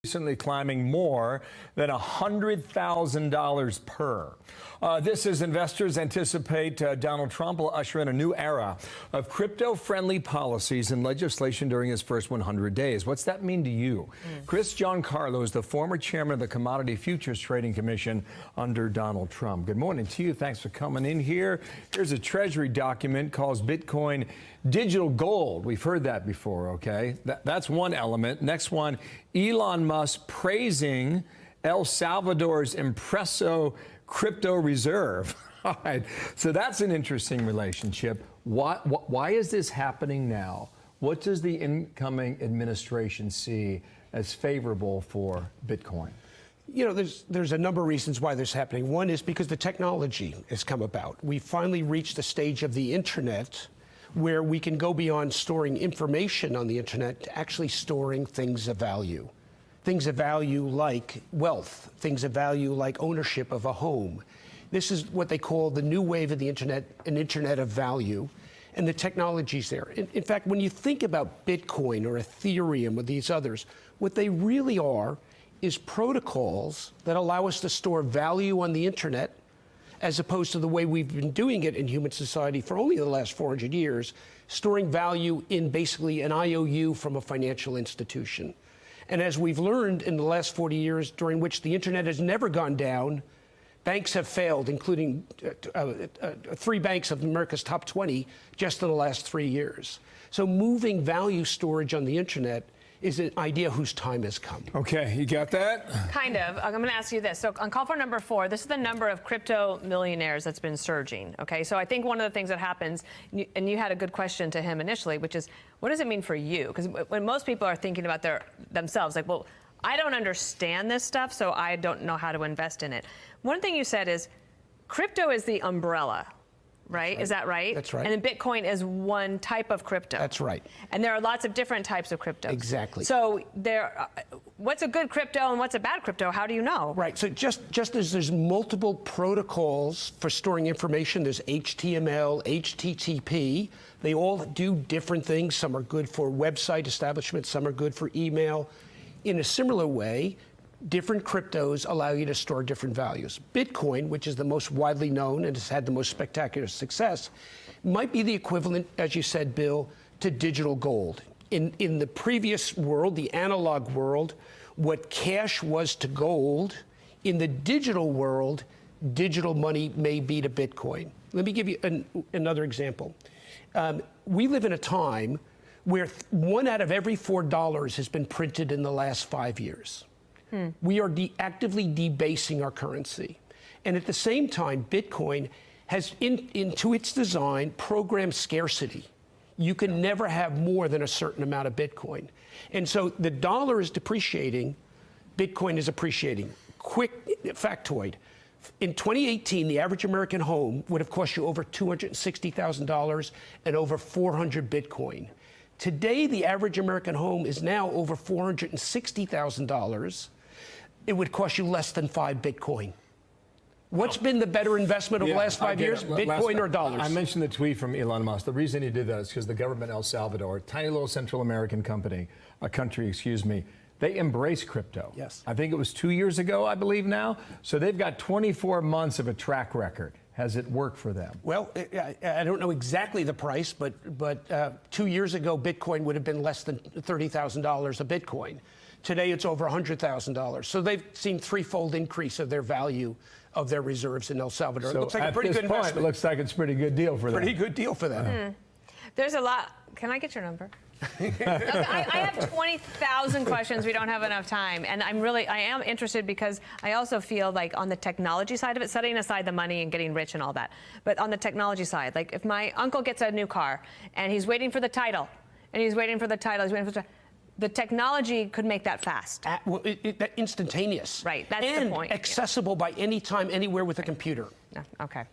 Recently climbing more than $100,000 per. This as investors anticipate Donald Trump will usher in a new era of crypto-friendly policies and legislation during his first 100 days. What's that mean to you? Chris Giancarlo is the former chairman of the Commodity Futures Trading Commission under Donald Trump. Good morning to you. Thanks for coming in here. Here's a Treasury document called Bitcoin digital gold. We've heard that before, okay? That's one element. Next one, Elon Musk praising El Salvador's Impreso crypto reserve. All right, so that's an interesting relationship. Why is this happening now? What does the incoming administration see as favorable for Bitcoin? You know, there's a number of reasons why this is happening. One is because the technology has come about. We finally reached the stage of the internet where we can go beyond storing information on the internet to actually storing things of value. Things of value like wealth, things of value like ownership of a home. This is what they call the new wave of the internet, an internet of value, and the technology's there. In fact, when you think about Bitcoin or Ethereum or these others, what they really are is protocols that allow us to store value on the internet, as opposed to the way we've been doing it in human society for only the last 400 years, storing value in basically an IOU from a financial institution. And as we've learned in the last 40 years, during which the internet has never gone down, banks have failed, including 3 banks of America's top 20 just in the last 3 years. So moving value storage on the internet is an idea whose time has come. Okay, you got that? Kind of. I'm going to ask you this. So on call for number 4, this is the number of crypto millionaires that's been surging. Okay, so I think one of the things that happens, and you had a good question to him initially, which is, what does it mean for you? Because when most people are thinking about themselves, like, well, I don't understand this stuff, so I don't know how to invest in it. One thing you said is, crypto is the umbrella. Right? Is that right? That's right. And then Bitcoin is one type of crypto. That's right. And there are lots of different types of crypto. Exactly. So what's a good crypto and what's a bad crypto? How do you know? Right. So just as there's multiple protocols for storing information, there's HTML, HTTP. They all do different things. Some are good for website establishment. Some are good for email. In a similar way, different cryptos allow you to store different values. Bitcoin, which is the most widely known and has had the most spectacular success, might be the equivalent, as you said, Bill, to digital gold. In the previous world, the analog world, what cash was to gold, in the digital world, digital money may be to Bitcoin. Let me give you another example. We live in a time where 1 out of every $4 has been printed in the last 5 years. We are actively debasing our currency. And at the same time, Bitcoin has, into its design, programmed scarcity. You can never have more than a certain amount of Bitcoin. And so the dollar is depreciating, Bitcoin is appreciating. Quick factoid. In 2018, the average American home would have cost you over $260,000 and over 400 Bitcoin. Today, the average American home is now over $460,000. It would cost you less than 5 Bitcoin. What's been the better investment over the last 5 years, Bitcoin or dollars? I mentioned the tweet from Elon Musk. The reason he did that is because the government El Salvador, tiny little Central American country, they embrace crypto. Yes. I think it was 2 years ago, I believe now. So they've got 24 months of a track record. Has it worked for them? Well, I don't know exactly the price, but 2 years ago, Bitcoin would have been less than $30,000 a Bitcoin. Today, it's over $100,000. So they've seen threefold increase of their value of their reserves in El Salvador. So it looks like a pretty good investment. It looks like it's a pretty good deal for them. Pretty good deal for them. There's a lot. Can I get your number? Okay, I have 20,000 questions. We don't have enough time. And I am interested because I also feel like on the technology side of it, setting aside the money and getting rich and all that, but on the technology side, like if my uncle gets a new car and he's waiting for the title, the technology could make that fast. Instantaneous. Right, that's and the point. Accessible by any time, anywhere with a computer. Okay.